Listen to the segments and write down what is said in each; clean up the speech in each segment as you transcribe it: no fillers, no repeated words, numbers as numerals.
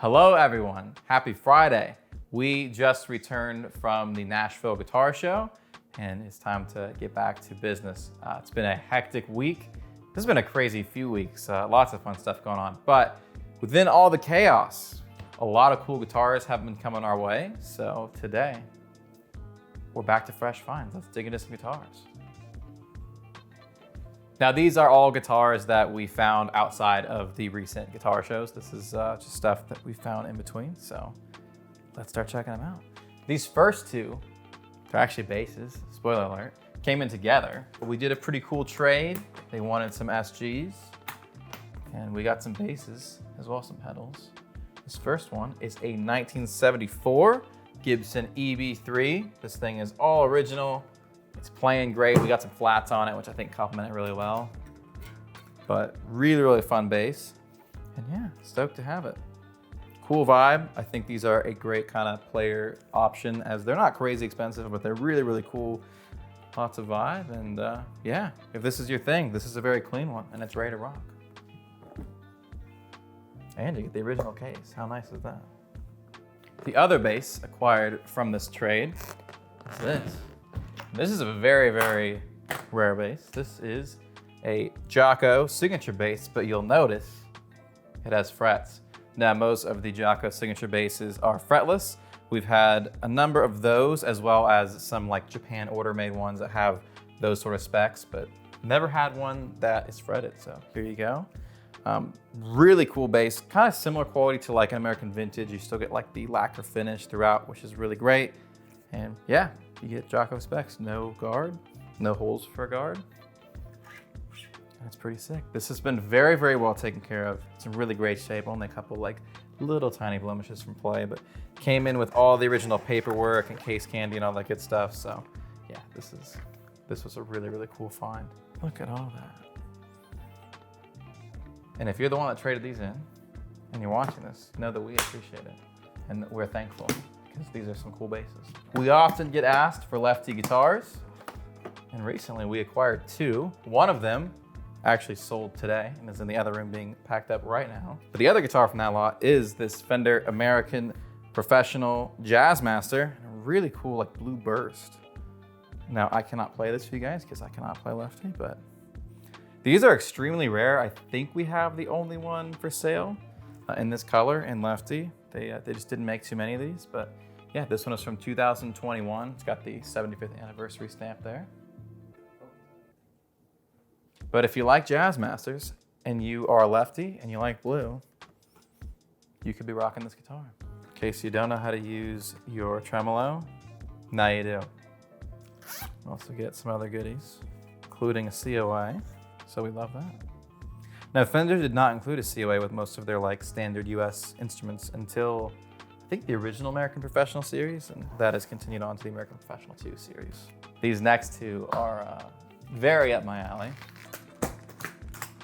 Hello everyone, happy Friday. We just returned from the Nashville Guitar Show and it's time to get back to business. It's been a hectic week. This has been a crazy few weeks, lots of fun stuff going on. But within all the chaos, a lot of cool guitars have been coming our way. So today, we're back to fresh finds. Let's dig into some guitars. Now these are all guitars that we found outside of the recent guitar shows. This is just stuff that we found in between, so let's start checking them out. These first two, they're actually basses, spoiler alert, came in together. But we did a pretty cool trade. They wanted some SGs, and we got some basses as well as some pedals. This first one is a 1974 Gibson EB3. This thing is all original. It's playing great. We got some flats on it, which I think complement it really well. But really, really fun bass. And yeah, stoked to have it. Cool vibe. I think these are a great kind of player option as they're not crazy expensive, but they're really, really cool. Lots of vibe. And yeah, if this is your thing, this is a very clean one and it's ready to rock. And you get the original case. How nice is that? The other bass acquired from this trade is this. This is a very, very rare bass. This is a Jaco signature bass, but you'll notice it has frets. Now, most of the Jaco signature basses are fretless. We've had a number of those, as well as some like Japan order-made ones that have those sort of specs, but never had one that is fretted, so here you go. Really cool bass, kind of similar quality to like an American vintage. You still get like the lacquer finish throughout, which is really great. And yeah, you get Jaco specs, no guard, no holes for a guard. That's pretty sick. This has been very, very well taken care of. It's in really great shape, only a couple like little tiny blemishes from play, but came in with all the original paperwork and case candy and all that good stuff. So yeah, this was a really, really cool find. Look at all that. And if you're the one that traded these in and you're watching this, know that we appreciate it and that we're thankful, because these are some cool basses. We often get asked for lefty guitars, and recently we acquired two. One of them actually sold today and is in the other room being packed up right now. But the other guitar from that lot is this Fender American Professional Jazzmaster, a really cool like blue burst. Now I cannot play this for you guys because I cannot play lefty, but these are extremely rare. I think we have the only one for sale in this color in lefty. They just didn't make too many of these, but yeah, this one is from 2021. It's got the 75th anniversary stamp there. But if you like Jazzmasters and you are a lefty and you like blue, you could be rocking this guitar. In case you don't know how to use your tremolo, now you do. Also get some other goodies, including a COA, so we love that. Now, Fender did not include a COA with most of their like standard US instruments until I think the original American Professional series, and that has continued on to the American Professional 2 series. These next two are very up my alley.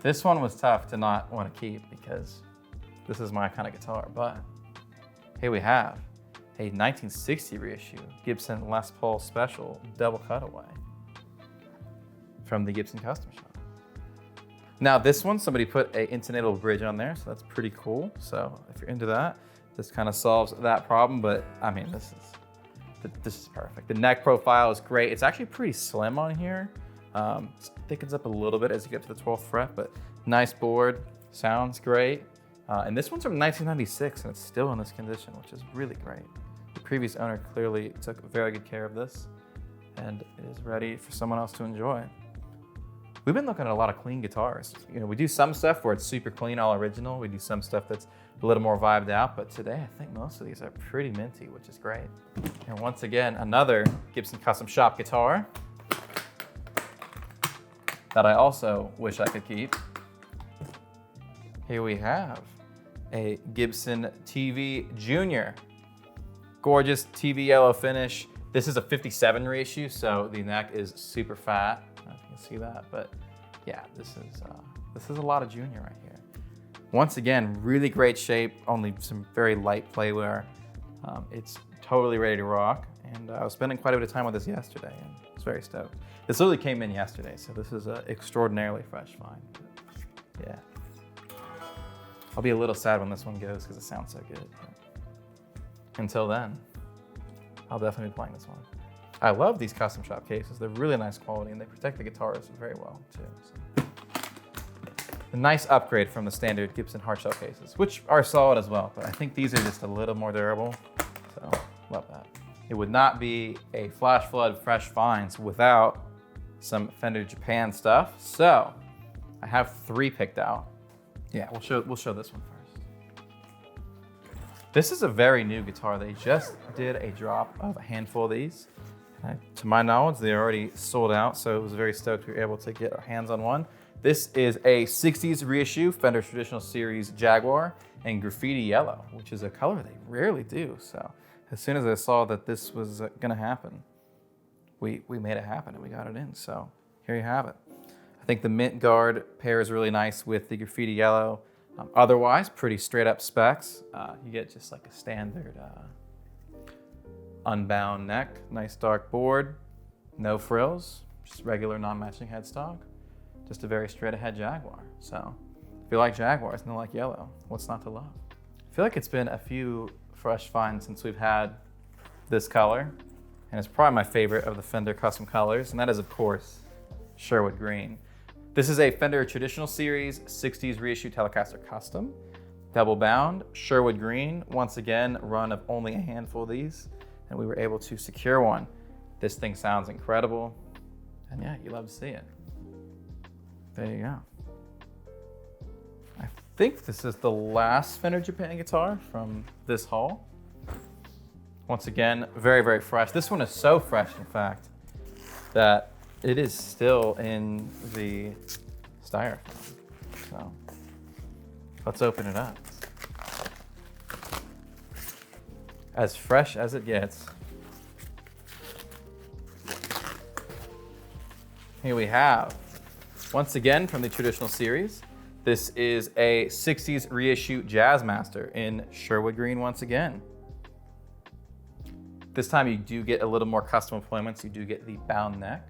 This one was tough to not want to keep because this is my kind of guitar, but here we have a 1960 reissue Gibson Les Paul Special double cutaway from the Gibson Custom Shop. Now this one, somebody put a intonatable bridge on there, so that's pretty cool. So if you're into that, this kind of solves that problem, but I mean, this is perfect. The neck profile is great. It's actually pretty slim on here. It thickens up a little bit as you get to the 12th fret, but nice board, sounds great. And this one's from 1996 and it's still in this condition, which is really great. The previous owner clearly took very good care of this and it is ready for someone else to enjoy. We've been looking at a lot of clean guitars. You know, we do some stuff where it's super clean, all original. We do some stuff that's a little more vibed out, but today I think most of these are pretty minty, which is great. And once again, another Gibson Custom Shop guitar that I also wish I could keep. Here we have a Gibson TV Junior. Gorgeous TV yellow finish. This is a 57 reissue, so the neck is super fat. I don't know if you can see that, but yeah, this is a lot of Junior right here. Once again, really great shape, only some very light play wear. It's totally ready to rock, and I was spending quite a bit of time with this yesterday, and I was very stoked. This literally came in yesterday, so this is an extraordinarily fresh find. Yeah. I'll be a little sad when this one goes because it sounds so good. But until then, I'll definitely be playing this one. I love these custom shop cases. They're really nice quality and they protect the guitars very well too. So. A nice upgrade from the standard Gibson hardshell cases, which are solid as well, but I think these are just a little more durable. So love that. It would not be a Flash Flood Fresh Finds without some Fender Japan stuff. So I have 3 picked out. Yeah, we'll show this one first. This is a very new guitar. They just did a drop of a handful of these. To my knowledge, they already sold out, so it was very stoked we were able to get our hands on one. This is a 60s reissue Fender Traditional Series Jaguar in graffiti yellow, which is a color they rarely do. So as soon as I saw that this was gonna happen, we made it happen and we got it in. So here you have it. I think the mint guard pairs really nice with the graffiti yellow. Otherwise, pretty straight up specs. You get just like a standard unbound neck, nice dark board, no frills, just regular non-matching headstock. Just a very straight ahead Jaguar. So if you like Jaguars and you like yellow, what's not to love? I feel like it's been a few fresh finds since we've had this color, and it's probably my favorite of the Fender custom colors, and that is of course Sherwood Green. This is a Fender Traditional Series 60s reissue Telecaster Custom, double bound, Sherwood Green. Once again, run of only a handful of these, and we were able to secure one. This thing sounds incredible, and yeah, you love to see it. There you go. I think this is the last Fender Japan guitar from this haul. Once again, very, very fresh. This one is so fresh, in fact, that it is still in the styrofoam. So let's open it up. As fresh as it gets. Here we have, once again from the Traditional Series, this is a 60s reissue Jazzmaster in Sherwood Green once again. This time you do get a little more custom appointments. You do get the bound neck.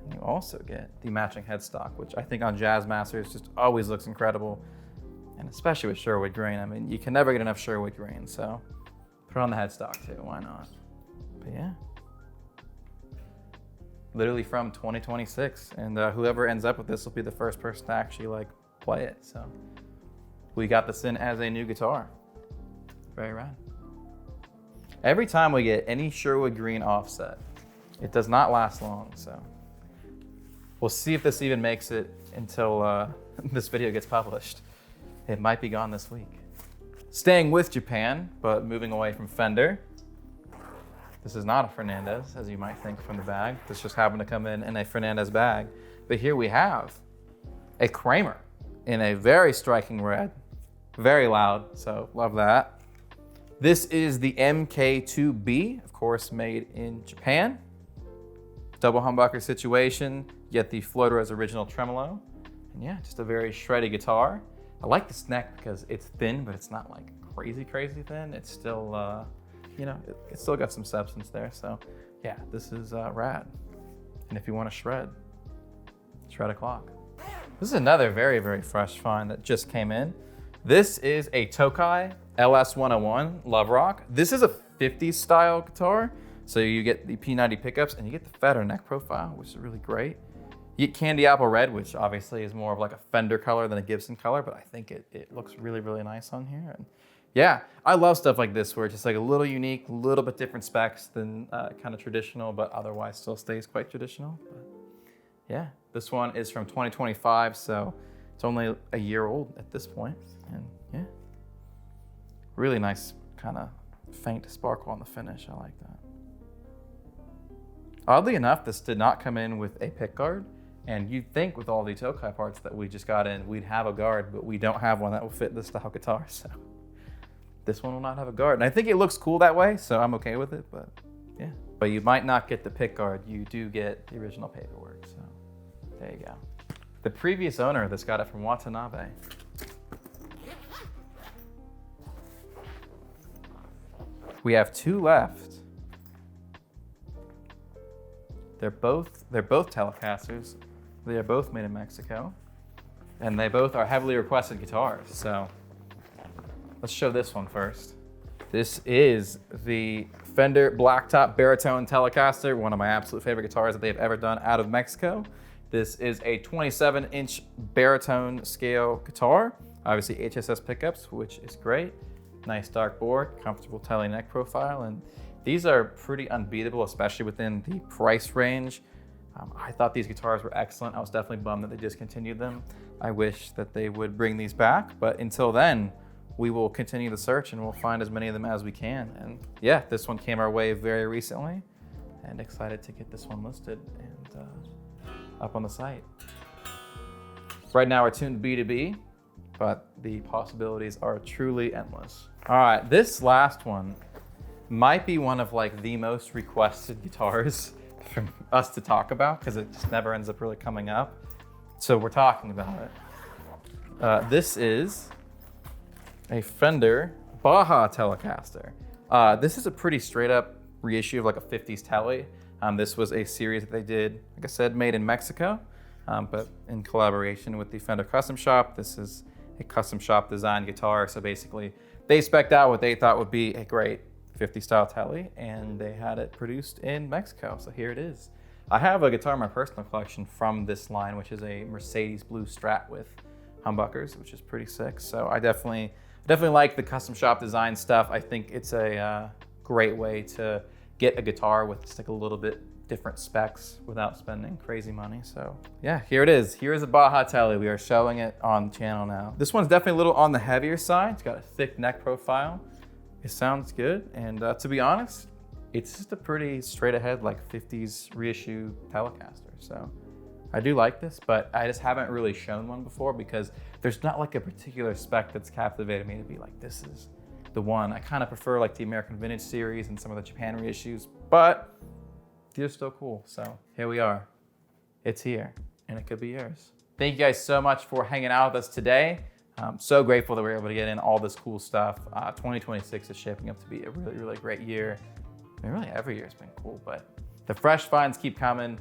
And you also get the matching headstock, which I think on Jazzmasters just always looks incredible. And especially with Sherwood Green. I mean, you can never get enough Sherwood Green, so put on the headstock too, why not? But yeah. Literally from 2026, and whoever ends up with this will be the first person to actually like play it. So we got this in as a new guitar. Very rad. Every time we get any Sherwood Green offset, it does not last long. So we'll see if this even makes it until this video gets published. It might be gone this week. Staying with Japan, but moving away from Fender. This is not a Fernandez, as you might think from the bag. This just happened to come in a Fernandez bag. But here we have a Kramer in a very striking red, very loud, so love that. This is the MK2B, of course, made in Japan. Double humbucker situation, yet the floater as original tremolo. And yeah, just a very shreddy guitar. I like this neck because it's thin, but it's not like crazy, crazy thin. It's still, you know, it's still got some substance there. So yeah, this is rad. And if you want to shred o'clock. This is another very, very fresh find that just came in. This is a Tokai LS101 Love Rock. This is a 50s style guitar. So you get the P90 pickups and you get the fatter neck profile, which is really great. You get Candy Apple Red, which obviously is more of like a Fender color than a Gibson color, but I think it looks really, really nice on here. And yeah, I love stuff like this where it's just like a little unique, little bit different specs than kind of traditional, but otherwise still stays quite traditional. But yeah, this one is from 2025, so it's only a year old at this point. And yeah, really nice kind of faint sparkle on the finish. I like that. Oddly enough, this did not come in with a pick guard. And you'd think with all the Tokai parts that we just got in, we'd have a guard, but we don't have one that will fit this style guitar, so. This one will not have a guard. And I think it looks cool that way, so I'm okay with it, but yeah. But you might not get the pick guard. You do get the original paperwork, so there you go. The previous owner of this got it from Watanabe. We have 2 left. They're both Telecasters. They are both made in Mexico. And they both are heavily requested guitars. So let's show this one first. This is the Fender Blacktop Baritone Telecaster, one of my absolute favorite guitars that they've ever done out of Mexico. This is a 27-inch baritone scale guitar. Obviously HSS pickups, which is great. Nice dark board, comfortable telly neck profile, and these are pretty unbeatable, especially within the price range. I thought these guitars were excellent. I was definitely bummed that they discontinued them. I wish that they would bring these back, but until then, we will continue the search and we'll find as many of them as we can. And yeah, this one came our way very recently and excited to get this one listed and up on the site. Right now we're tuned B2B, but the possibilities are truly endless. All right, this last one might be one of like the most requested guitars from us to talk about because it just never ends up really coming up. So we're talking about it. This is a Fender Baja Telecaster. This is a pretty straight up reissue of like a 50s Tele. This was a series that they did, like I said, made in Mexico, but in collaboration with the Fender Custom Shop. This is a custom shop designed guitar. So basically they spec'd out what they thought would be a great 50 style Tele and they had it produced in Mexico. So here it is. I have a guitar in my personal collection from this line, which is a Mercedes blue Strat with humbuckers, which is pretty sick. So I definitely like the custom shop design stuff. I think it's a great way to get a guitar with just like a little bit different specs without spending crazy money. So yeah, here it is. Here is a Baja Tele. We are showing it on the channel now. This one's definitely a little on the heavier side. It's got a thick neck profile. It sounds good. And to be honest, it's just a pretty straight ahead like 50s reissue Telecaster. So I do like this, but I just haven't really shown one before because there's not like a particular spec that's captivated me to be like, this is the one. I kind of prefer like the American Vintage series and some of the Japan reissues, but these are still cool. So here we are. It's here and it could be yours. Thank you guys so much for hanging out with us today. I'm so grateful that we were able to get in all this cool stuff. 2026 is shaping up to be a really, really great year. I mean, really every year has been cool, but the fresh finds keep coming.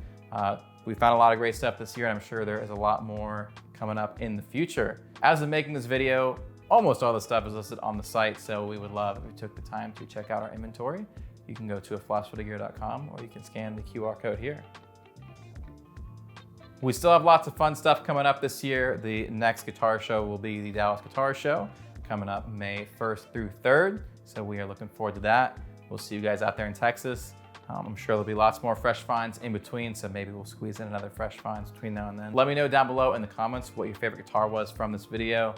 We found a lot of great stuff this year, and I'm sure there is a lot more coming up in the future. As of making this video, almost all the stuff is listed on the site, so we would love if you took the time to check out our inventory. You can go to aflossfootagear.com or you can scan the QR code here. We still have lots of fun stuff coming up this year. The next guitar show will be the Dallas Guitar Show, coming up May 1st through 3rd, so we are looking forward to that. We'll see you guys out there in Texas. I'm sure there'll be lots more fresh finds in between, so maybe we'll squeeze in another fresh finds between now and then. Let me know down below in the comments what your favorite guitar was from this video.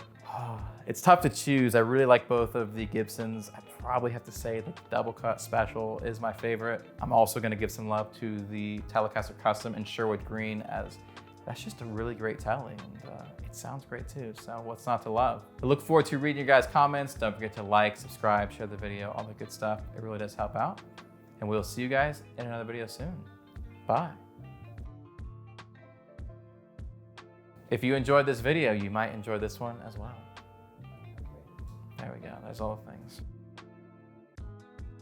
It's tough to choose. I really like both of the Gibsons. I probably have to say the Double Cut Special is my favorite. I'm also gonna give some love to the Telecaster Custom in Sherwood Green, as that's just a really great Tele, and it sounds great too, so what's not to love? I look forward to reading your guys' comments. Don't forget to like, subscribe, share the video, all the good stuff. It really does help out. And we'll see you guys in another video soon. Bye. If you enjoyed this video, you might enjoy this one as well. There we go, there's all the things.